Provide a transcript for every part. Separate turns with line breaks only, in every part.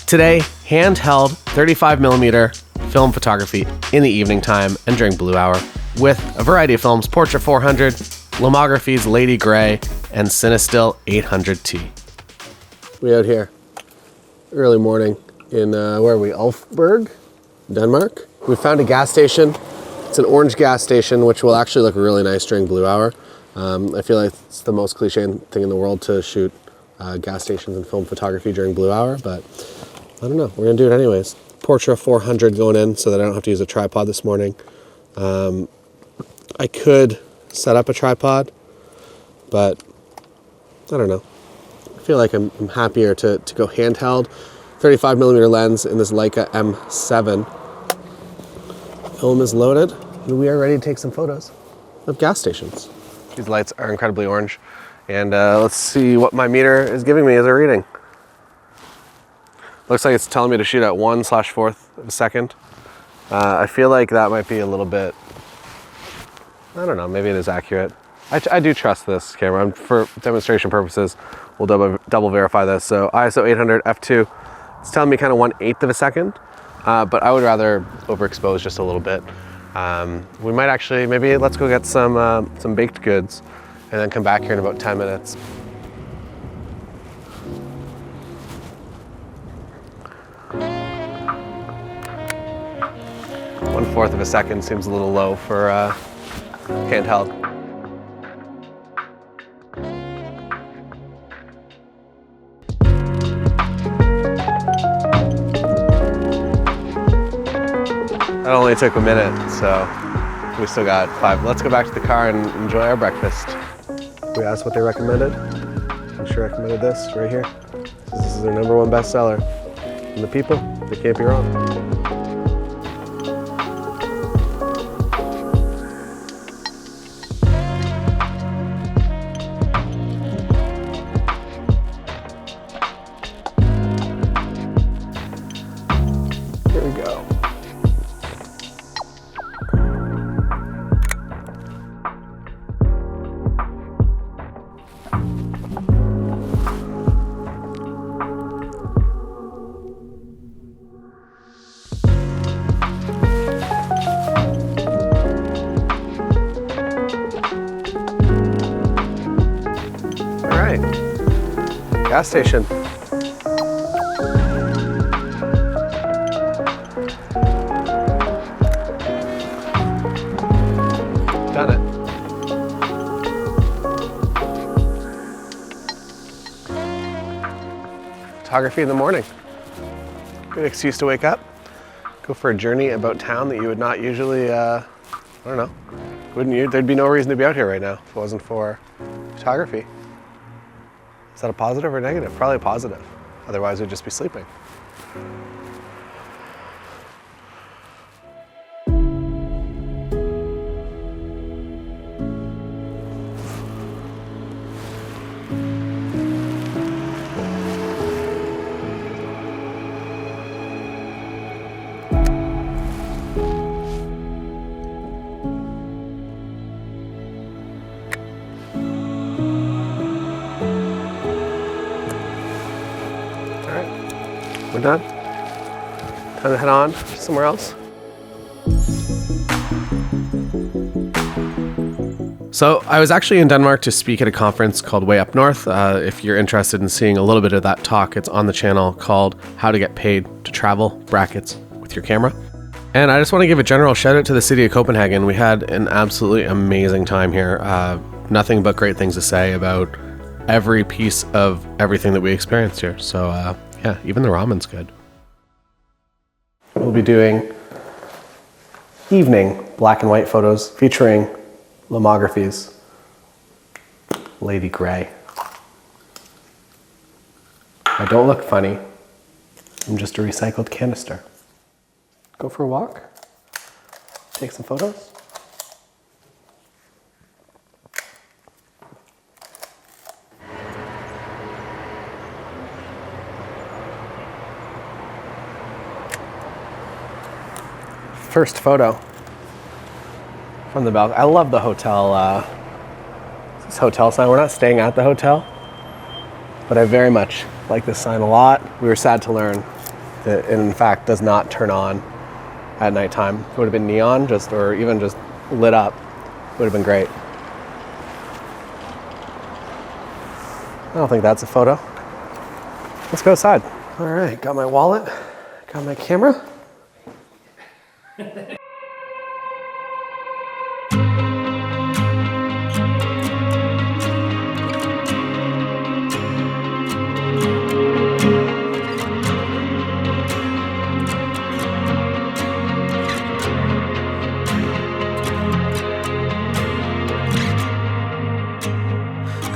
Today, handheld 35mm film photography in the evening time and during blue hour with a variety of films: Portra 400, Lomography's Lady Grey, and Cinestill 800T. We out here, early morning in, where are we, Ulfberg, Denmark. We found a gas station. It's an orange gas station, which will actually look really nice during blue hour. I feel like it's the most cliche thing in the world to shoot gas stations and film photography during blue hour, but I don't know, we're gonna do it anyways. Portra 400 going in so that I don't have to use a tripod this morning. I could set up a tripod, but I don't know. I feel like I'm happier to go handheld. 35mm lens in this Leica M7. Film is loaded, and we are ready to take some photos of gas stations. These lights are incredibly orange, and let's see what my meter is giving me as a reading. Looks like it's telling me to shoot at 1/4 of a second. I feel like that might be a little bit, I don't know, maybe it is accurate. I do trust this camera, and for demonstration purposes, we'll double verify this. So ISO 800 f2, it's telling me kind of 1/8 of a second, but I would rather overexpose just a little bit. We might actually, maybe let's go get some baked goods and then come back here in about 10 minutes. One-fourth of a second seems a little low for handheld. That only took a minute, so we still got 5. Let's go back to the car and enjoy our breakfast. We asked what they recommended. I'm sure recommended this right here. This is their #1 bestseller. And the people, they can't be wrong. Here we go. All right, gas station. Done it. Photography in the morning. Good excuse to wake up, go for a journey about town that you would not usually, I don't know, wouldn't you? There'd be no reason to be out here right now if it wasn't for photography. Is that a positive or negative? Probably a positive. Otherwise we'd just be sleeping. We're done. Time to head on somewhere else. So I was actually in Denmark to speak at a conference called Way Up North. If you're interested in seeing a little bit of that talk, it's on the channel called How to Get Paid to Travel, brackets, with your camera. And I just want to give a general shout out to the city of Copenhagen. We had an absolutely amazing time here. Nothing but great things to say about every piece of everything that we experienced here. So yeah, even the ramen's good. We'll be doing evening black and white photos featuring Lomography's Lady Grey. I don't look funny. I'm just a recycled canister. Go for a walk, take some photos. First photo from the balcony. I love the hotel, this hotel sign. We're not staying at the hotel, but I very much like this sign a lot. We were sad to learn that in fact does not turn on at nighttime. If it would have been neon or even just lit up, it would have been great. I don't think that's a photo. Let's go outside. All right, got my wallet, got my camera.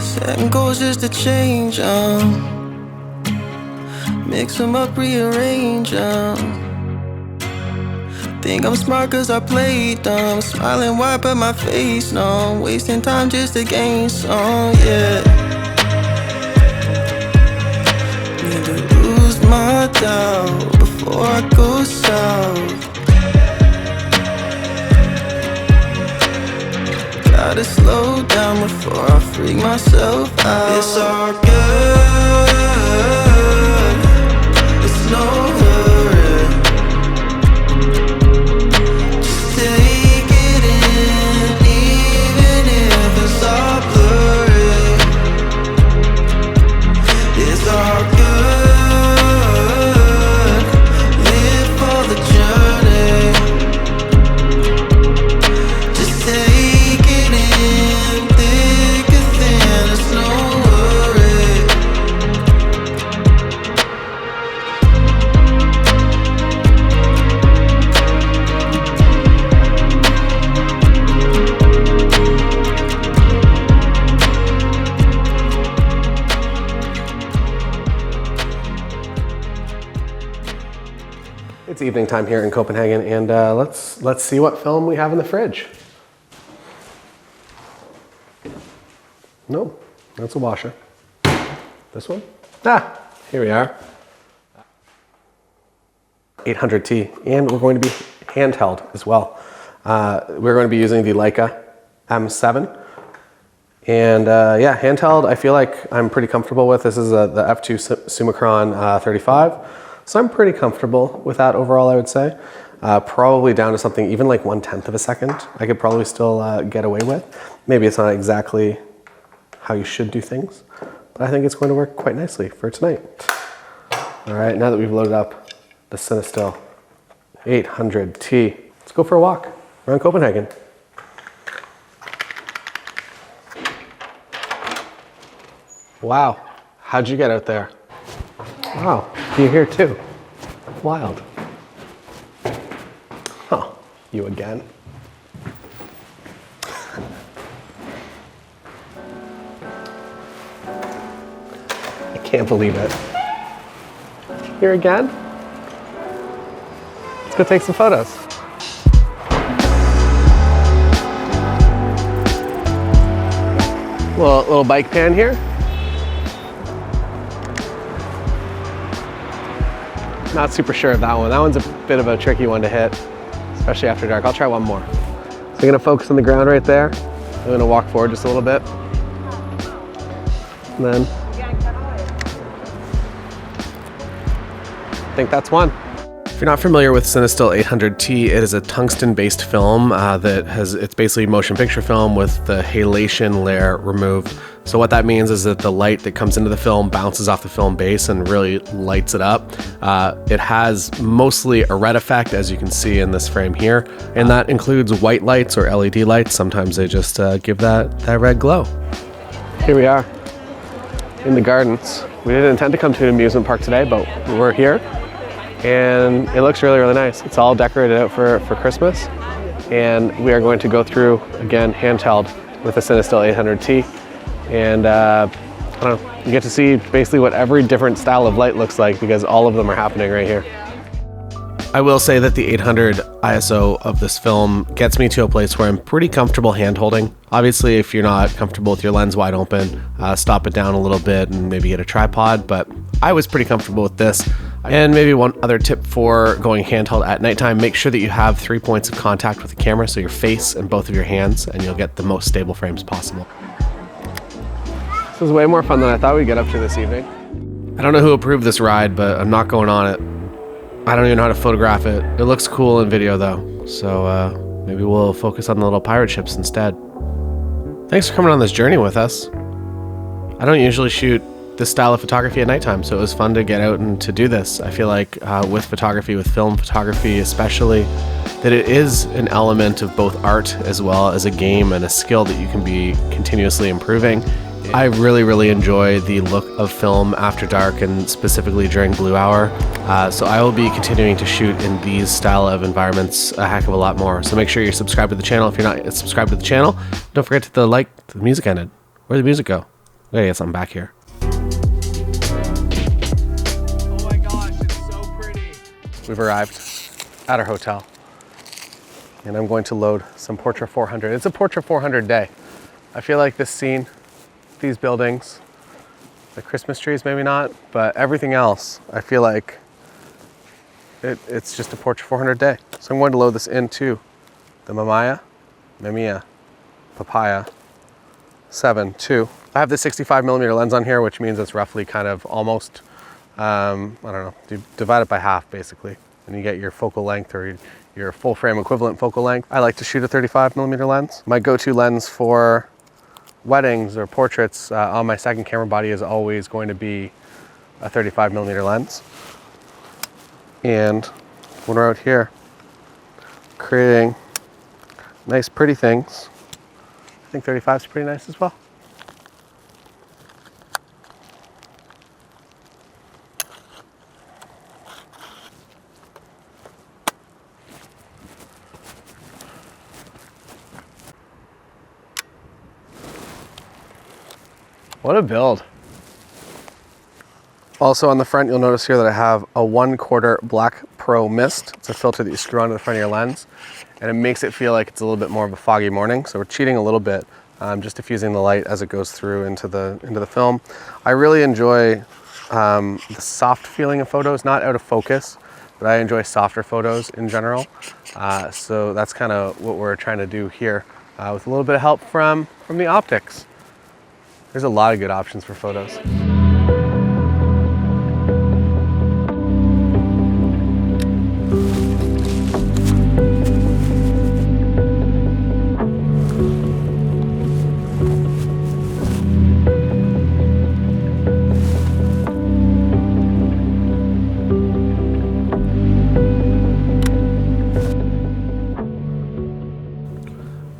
Setting goals just to change mix them up, rearrange think I'm smart cause I played dumb, smiling wide but my face numb, wasting time just to gain some, yeah. Need to lose my doubt before I go south. Gotta slow down before I freak myself out. It's all good, it's no hurry. Just take it in, even if it's all blurry. It's all good, live for the journey. Just take it in, thick and thin, it's no worry.
It's evening time here in Copenhagen, and let's see what film we have in the fridge. No, that's a washer. This one? Ah, here we are. 800T, and we're going to be handheld as well. We're going to be using the Leica M7. And yeah, handheld, I feel like I'm pretty comfortable with. This is the f2 Summicron 35. So I'm pretty comfortable with that overall, I would say. Probably down to something even like 1/10 of a second, I could probably still get away with. Maybe it's not exactly how you should do things, but I think it's going to work quite nicely for tonight. All right, now that we've loaded up the Cinestill 800T, let's go for a walk around Copenhagen. Wow, how'd you get out there? Wow, you're here too. Wild. Oh, you again. I can't believe it. Here again? Let's go take some photos. Little bike pan here. Not super sure of that one. That one's a bit of a tricky one to hit, especially after dark. I'll try one more. So I'm gonna focus on the ground right there. I'm gonna walk forward just a little bit. And then, I think that's one. If you're not familiar with Cinestill 800T, it is a tungsten-based film it's basically motion picture film with the halation layer removed. So what that means is that the light that comes into the film bounces off the film base and really lights it up. It has mostly a red effect, as you can see in this frame here, and that includes white lights or LED lights. Sometimes they just give that red glow. Here we are in the gardens. We didn't intend to come to an amusement park today, but we're here. And it looks really, really nice. It's all decorated out for Christmas. And we are going to go through, again, handheld with the Cinestill 800T. And I don't know, you get to see basically what every different style of light looks like because all of them are happening right here. I will say that the 800 ISO of this film gets me to a place where I'm pretty comfortable hand holding. Obviously, if you're not comfortable with your lens wide open, stop it down a little bit and maybe get a tripod, but I was pretty comfortable with this. And maybe one other tip for going handheld at nighttime, make sure that you have 3 points of contact with the camera, so your face and both of your hands, and you'll get the most stable frames possible. This was way more fun than I thought we'd get up to this evening. I don't know who approved this ride, but I'm not going on it. I don't even know how to photograph it. It looks cool in video though, so maybe we'll focus on the little pirate ships instead. Thanks for coming on this journey with us. I don't usually shoot this style of photography at nighttime, so it was fun to get out and to do this. I feel like with photography, with film photography especially, that it is an element of both art as well as a game and a skill that you can be continuously improving. I really enjoy the look of film after dark and specifically during blue hour. So I will be continuing to shoot in these style of environments a heck of a lot more. So make sure you're subscribed to the channel. If you're not subscribed to the channel, don't forget to like. The music ended. Where'd the music go? We gotta get something back here. Oh my gosh, it's so pretty. We've arrived at our hotel. And I'm going to load some Portra 400. It's a Portra 400 day. I feel like this scene, these buildings, the Christmas trees maybe not, but everything else, I feel like it's just a Portra 400 day. So I'm going to load this into the Mamiya Papaya 7 II. I have the 65mm lens on here, which means it's roughly kind of almost, I don't know, divide it by half basically, and you get your focal length or your full frame equivalent focal length. I like to shoot a 35mm lens. My go-to lens for weddings or portraits on my second camera body is always going to be a 35mm lens. And when we're out here creating nice pretty things, I think 35 is pretty nice as well. What a build. Also on the front, you'll notice here that I have a 1/4 Black Pro Mist. It's a filter that you screw onto the front of your lens, and it makes it feel like it's a little bit more of a foggy morning. So we're cheating a little bit, just diffusing the light as it goes through into the film. I really enjoy the soft feeling of photos, not out of focus, but I enjoy softer photos in general. So that's kind of what we're trying to do here, with a little bit of help from the optics. There's a lot of good options for photos.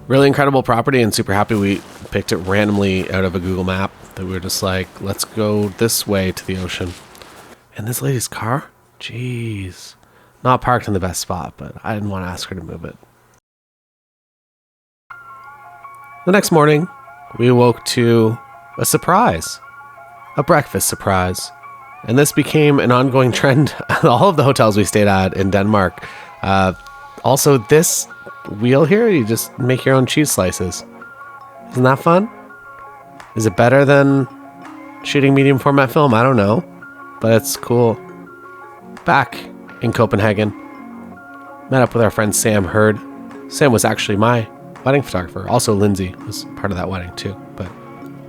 Really incredible property, and super happy we picked it randomly out of a Google map, that we were just like, let's go this way to the ocean. And this lady's car, jeez, not parked in the best spot, but I didn't want to ask her to move it. The next morning, we awoke to a surprise, a breakfast surprise. And this became an ongoing trend at all of the hotels we stayed at in Denmark. Also, this wheel here, you just make your own cheese slices. Isn't that fun? Is it better than shooting medium format film? I don't know, but it's cool. Back in Copenhagen, met up with our friend Sam Hurd. Sam was actually my wedding photographer. Also Lindsay was part of that wedding too, but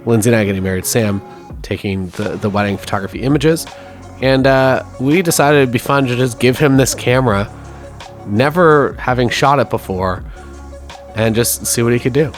Lindsay and I getting married, Sam taking the wedding photography images. And we decided it'd be fun to just give him this camera, never having shot it before, and just see what he could do.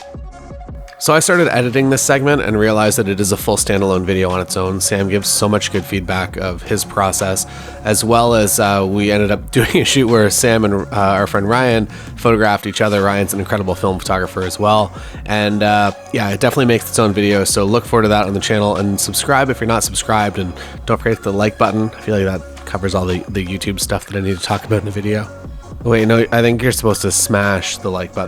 So I started editing this segment and realized that it is a full standalone video on its own. Sam gives so much good feedback of his process, as well as we ended up doing a shoot where Sam and our friend Ryan photographed each other. Ryan's an incredible film photographer as well. And yeah, it definitely makes its own video. So look forward to that on the channel, and subscribe if you're not subscribed, and don't forget the like button. I feel like that covers all the YouTube stuff that I need to talk about in the video. Wait, no, I think you're supposed to smash the like button.